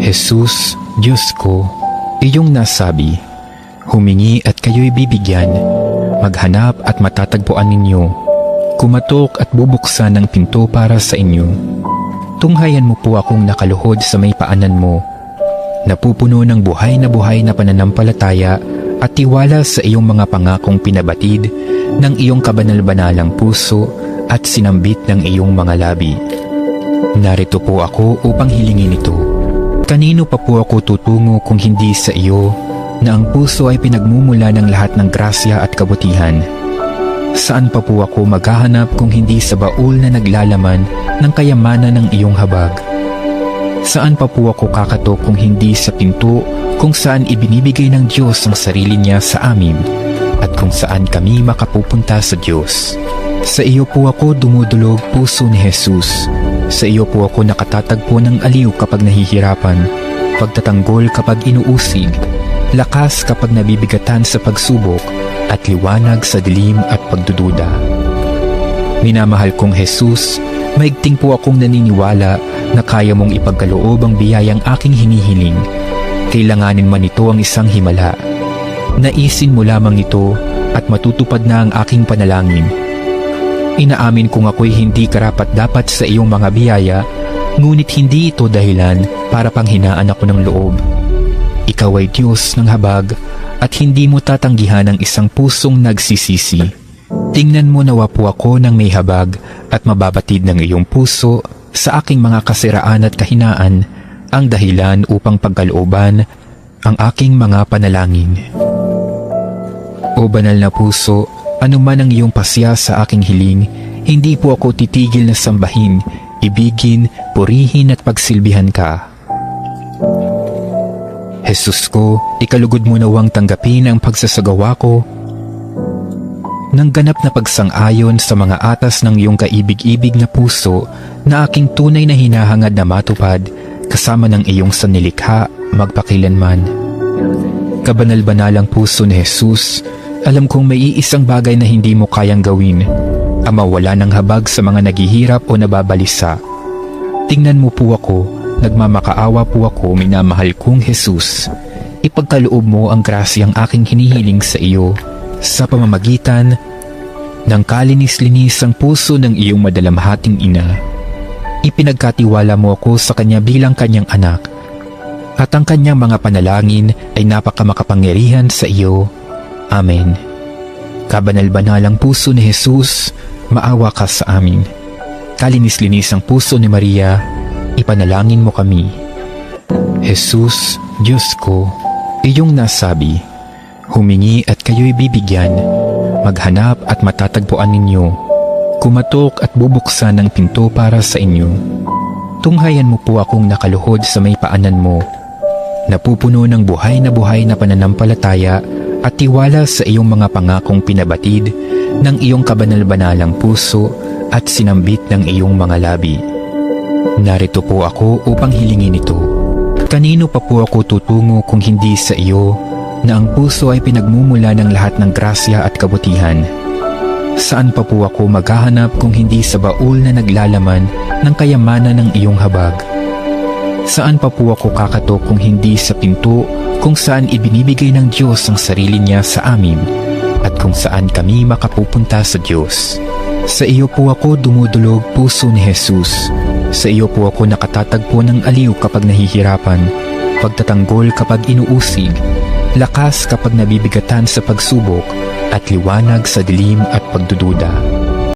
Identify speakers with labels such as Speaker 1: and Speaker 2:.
Speaker 1: Jesus, Diyos ko, iyong nasabi, humingi at kayo'y bibigyan, maghanap at matatagpuan ninyo, kumatok at bubuksan ang pinto para sa inyo. Tunghayan mo po akong nakaluhod sa may paanan mo, napupuno ng buhay na pananampalataya at tiwala sa iyong mga pangakong pinabatid ng iyong kabanal-banalang puso at sinambit ng iyong mga labi. Narito po ako upang hilingin ito. Kanino pa po ako tutungo kung hindi sa iyo, na ang puso ay pinagmumula ng lahat ng grasya at kabutihan? Saan pa po ako maghahanap kung hindi sa baul na naglalaman ng kayamanan ng iyong habag? Saan pa po ako kakatok kung hindi sa pinto kung saan ibinibigay ng Diyos ang sarili niya sa amin at kung saan kami makapupunta sa Diyos? Sa iyo po ako dumudulog, puso ni Jesus. Sa iyo po ako nakatatagpo ng aliw kapag nahihirapan, pagtatanggol kapag inuusig, lakas kapag nabibigatan sa pagsubok, at liwanag sa dilim at pagdududa. Minamahal kong Jesus, maigting po akong naniniwala na kaya mong ipagkaloob ang biyayang aking hinihiling. Kailanganin man ito ang isang himala. Naisin mo lamang ito at matutupad na ang aking panalangin. Inaamin kong ako'y hindi karapat-dapat sa iyong mga biyaya, ngunit hindi ito dahilan para panghinaan ako ng loob. Ikaw ay Diyos ng habag at hindi mo tatanggihan ang isang pusong nagsisisi. Tingnan mo nawa po ako ng may habag at mababatid ng iyong puso sa aking mga kasiraan at kahinaan ang dahilan upang pagkalooban ang aking mga panalangin. O banal na puso, anuman ang iyong pasya sa aking hiling, hindi po ako titigil na sambahin, ibigin, purihin at pagsilbihan ka. Jesus ko, ikalugod mo nawang tanggapin ang pagsasagawa ko ng ganap na pagsang-ayon sa mga atas ng iyong kaibig-ibig na puso na aking tunay na hinahangad na matupad kasama ng iyong sanlilikha magpakilanman. Kabanal-banalang puso ni Jesus, alam kong may iisang bagay na hindi mo kayang gawin, ang mawala ng habag sa mga naghihirap o nababalisa. Tingnan mo po ako, nagmamakaawa po ako, minamahal kong Jesus. Ipagkaloob mo ang grasyang aking hinihiling sa iyo sa pamamagitan ng kalinis-linisang puso ng iyong madalamhating ina. Ipinagkatiwala mo ako sa kanya bilang kanyang anak, at ang kanyang mga panalangin ay napakamakapangyarihan sa iyo. Amen. Kabanal-banalang puso ni Jesus, maawa ka sa amin. Kalinis-linis ang puso ni Maria, ipanalangin mo kami. Jesus, Diyos ko, iyong nasabi, humingi at kayo'y bibigyan, maghanap at matatagpuan ninyo, kumatok at bubuksan ang pinto para sa inyo. Tunghayan mo po akong nakaluhod sa may paanan mo, napupuno ng buhay na pananampalataya at tiwala sa iyong mga pangakong pinabatid ng iyong kabanal-banalang puso at sinambit ng iyong mga labi. Narito po ako upang hilingin ito. Kanino pa po ako tutungo kung hindi sa iyo, na ang puso ay pinagmumula ng lahat ng grasya at kabutihan? Saan pa po ako maghahanap kung hindi sa baul na naglalaman ng kayamanan ng iyong habag? Saan pa po ako kakatok kung hindi sa pinto kung saan ibinibigay ng Diyos ang sarili niya sa amin at kung saan kami makapupunta sa Diyos? Sa iyo po ako dumudulog, puso ni Jesus. Sa iyo po ako nakatatagpo ng aliw kapag nahihirapan, pagtatanggol kapag inuusig, lakas kapag nabibigatan sa pagsubok, at liwanag sa dilim at pagdududa.